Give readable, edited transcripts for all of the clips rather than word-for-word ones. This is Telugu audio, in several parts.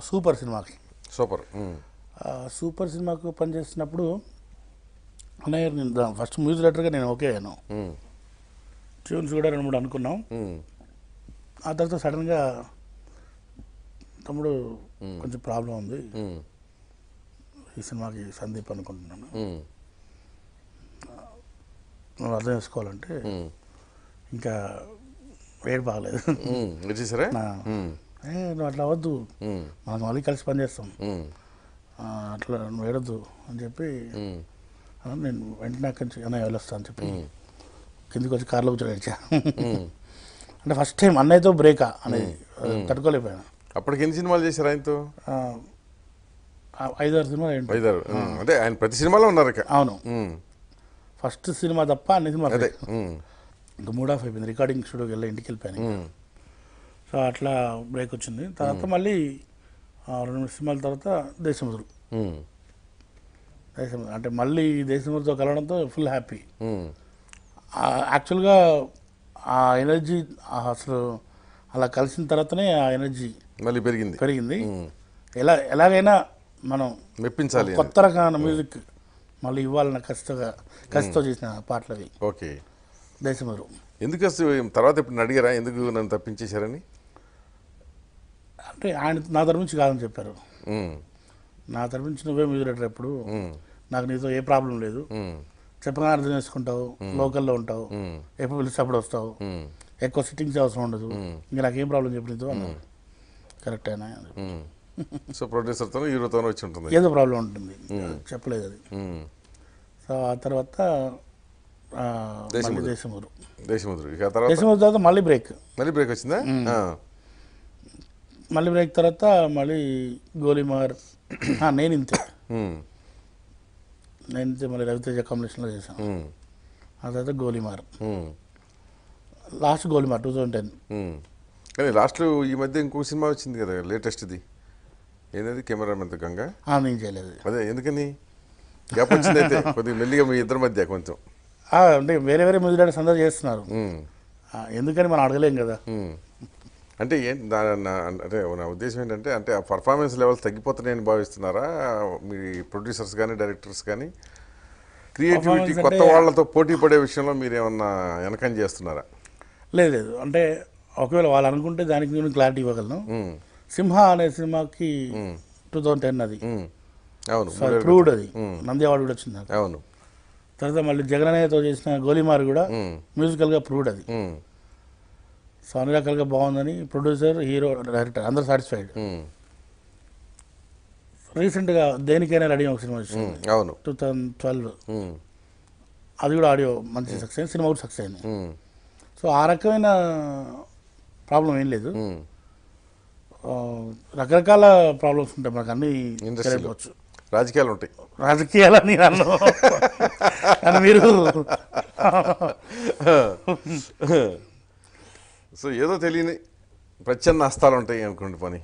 సూపర్ సినిమాకి. సూపర్. సూపర్ సినిమాకు పనిచేస్తున్నప్పుడు అన్నయ్య నేను ఫస్ట్ మ్యూజిక్ డైరెక్టర్గా నేను ఓకే అయ్యాను. ట్యూన్స్ కూడా 2-3 అనుకున్నాం. ఆ తర్వాత సడన్గా తమ్ముడు కొంచెం ప్రాబ్లం ఉంది, ఈ సినిమాకి సందీప్ అనుకుంటున్నాను, నువ్వు అర్థం చేసుకోవాలంటే ఇంకా వేడి బాగలేదు, నువ్వు అట్లా అవ్వద్దు, మనం మళ్ళీ కలిసి పనిచేస్తాం, అట్లా నువ్వు ఏడొద్దు అని చెప్పి నేను వెంటనే అక్కడి నుంచి అన్నయ్య వెళ్ళొస్తా అని చెప్పి కిందికి వచ్చి కార్లో కూర్చొని ఏడ్చా. అంటే ఫస్ట్ టైం అన్నయ్యతో బ్రేకా అనేది తట్టుకోలేకపోయాను. అప్పటికి ఎన్ని సినిమాలు చేశారు ఆయనతో? 5-6 సినిమాలు ఏంటి. 5-6 అంటే ఆయన ప్రతి సినిమాలో ఉన్నారు. అవును, ఫస్ట్ సినిమా తప్ప అన్ని సినిమాలు. ఇంకా మూడ్ ఆఫ్ అయిపోయింది, రికార్డింగ్ స్టూడియోకి వెళ్ళి ఇంటికి వెళ్ళిపోయాను. సో అట్లా బ్రేక్ వచ్చింది. తర్వాత మళ్ళీ 2 సినిమాల తర్వాత దేశముద్రు. అంటే మళ్ళీ దేశముద్రుతో కలవడంతో ఫుల్ హ్యాపీ. యాక్చువల్గా ఆ ఎనర్జీ అసలు అలా కలిసిన తర్వాతనే ఆ ఎనర్జీ మళ్ళీ పెరిగింది. ఎలాగైనా మనం మెప్పించాలి, కొత్త రకమైన మ్యూజిక్ మళ్ళీ ఇవ్వాలన్న కసితో చేసిన పాటలు అవి. ఓకే. దేశముద్రు ఎందుకు తర్వాత ఇప్పుడు అడిగారా ఎందుకు నన్ను తప్పించేశారని? అంటే ఆయన నా తరపు నుంచి కాదని చెప్పారు. నా తరపు నుంచి నువ్వే మ్యూజిక్ డైరెక్టర్, ఎప్పుడు నాకు నీతో ఏ ప్రాబ్లం లేదు, చెప్పగానే అర్థం చేసుకుంటావు, లోకల్లో ఉంటావు, ఎప్పుడు పిలిస్తే అప్పుడు వస్తావు, ఎక్కువ సిట్టింగ్స్ అవసరం ఉండదు, ఇంకా నాకేం ప్రాబ్లం చెప్పి నీతో అన్నారు. కరెక్ట్ అయినా. సో ప్రొడ్యూసర్తో హీరోతోనే వచ్చి ఉంటుంది, ఏదో ప్రాబ్లం ఉంటుంది, చెప్పలేదు అది. సో ఆ తర్వాత దేశముద్రు తర్వాత మళ్ళీ బ్రేక్ వచ్చిందా? మళ్ళీ బ్రేక్ తర్వాత మళ్ళీ గోలీమార్, నేను ఇంతే మళ్ళీ రవితేజ కాంబినేషన్లో చేశాను. ఆ తర్వాత గోలీమార్, లాస్ట్ గోలీమార్ 2010. కానీ లాస్ట్లో ఈ మధ్య ఇంకో సినిమా వచ్చింది కదా లేటెస్ట్ది, ఏదది కెమెరామెన్ గంగా? నేను చేయలేదు. అదే ఎందుకని గ్యాప్ వచ్చింది? అయితే కొద్దిగా మెల్లిగా మీ ఇద్దరి మధ్య కొంచెం అంటే వేరే మ్యూజిక్ డైరెక్టర్స్ అందరూ చేస్తున్నారు, ఎందుకని మనం అడగలేం కదా. అంటే అంటే నా ఉద్దేశం ఏంటంటే అంటే ఆ పర్ఫార్మెన్స్ లెవెల్స్ తగ్గిపోతున్నాయని భావిస్తున్నారా మీ ప్రొడ్యూసర్స్ కానీ డైరెక్టర్స్ కానీ? క్రియేటివిటీ కొత్త వాళ్ళతో పోటీ పడే విషయంలో మీరు ఏమన్నా వెనకం చేస్తున్నారా? లేదు, అంటే ఒకవేళ వాళ్ళు అనుకుంటే దానికి నేను క్లారిటీ ఇవ్వగలను. సింహ అనే సినిమాకి 2010 అది. అవును, ప్రూవ్డ్, అది నంది అవార్డు కూడా వచ్చింది. అవును. తర్వాత మళ్ళీ జగనన్నయ్యతో చేసిన గోలీమార్ కూడా మ్యూజికల్గా ప్రూవ్డ్ అది. సో అన్ని రకాలుగా బాగుందని ప్రొడ్యూసర్, హీరో, డైరెక్టర్ అందరూ సాటిస్ఫైడ్. రీసెంట్గా దేనికైనా రెడీ ఒక సినిమా వచ్చింది. అవును, 2012. అది కూడా ఆడియో మంచి సక్సెస్ అయింది, సినిమా కూడా సక్సెస్ అయింది. సో ఆ రకమైన ప్రాబ్లం ఏం లేదు. రకరకాల ప్రాబ్లమ్స్ ఉంటాయి మనకు, అన్ని తెలియవచ్చు. రాజకీయాలు ఉంటాయి, రాజకీయాలని నన్ను మీరు సో ఏదో తెలియని ప్రచ్ఛన్న హస్తాలు ఉంటాయి అనుకోండి పని.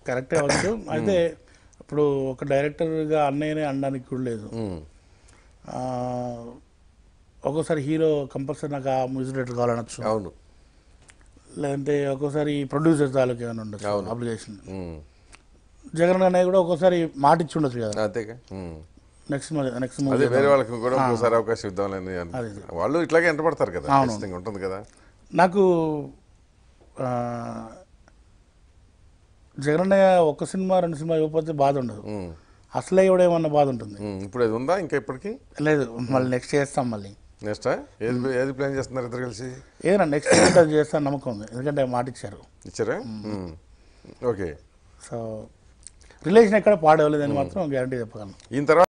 కరెక్టే అవ్వచ్చు. అయితే ఇప్పుడు ఒక డైరెక్టర్గా అన్నయ్యనే అనడానికి కూడా లేదు. ఒక్కోసారి హీరో కంపల్సరీ నాకు ఆ మ్యూజిక్ డైరెక్టర్ కావాలనొచ్చు. అవును. లేదంటే ఒక్కోసారి ప్రొడ్యూసర్ తాలూకు ఏమైనా ఉండొచ్చు అప్లికేషన్. జగన్ అన్నయ్య కూడా ఒక్కోసారి మాట ఇచ్చి ఉండొచ్చు కదా, అంతేగా. నెక్స్ట్ మూవీ వేరే వాళ్ళకి కూడా ఒకసారి అవకాశం ఇద్దామని వాళ్ళు ఇట్లాగే ఎంటపడతారు కదా, ఉంటుంది కదా. నాకు జగనన్నయ్య ఒక సినిమా 2 సినిమా ఇవ్వకపోతే బాధ ఉండదు, అసలే ఇవ్వడేమన్నా బాధ ఉంటుంది. ఇప్పుడు అది ఉందా ఇంకా ఇప్పటికి? లేదు, మళ్ళీ నెక్స్ట్ చేస్తాం. మళ్ళీ నెక్స్ట్ ఏది ప్లాన్ చేస్తున్నారు ఇద్దరు కలిసి? ఏదైనా నెక్స్ట్ అది చేస్తాను నమ్మకం ఉంది, ఎందుకంటే మాట ఇచ్చారా. ఓకే. సో రిలేషన్ ఎక్కడ పాడవలేదని మాత్రం గ్యారంటీ చెప్పగలను. ఈయన తర్వాత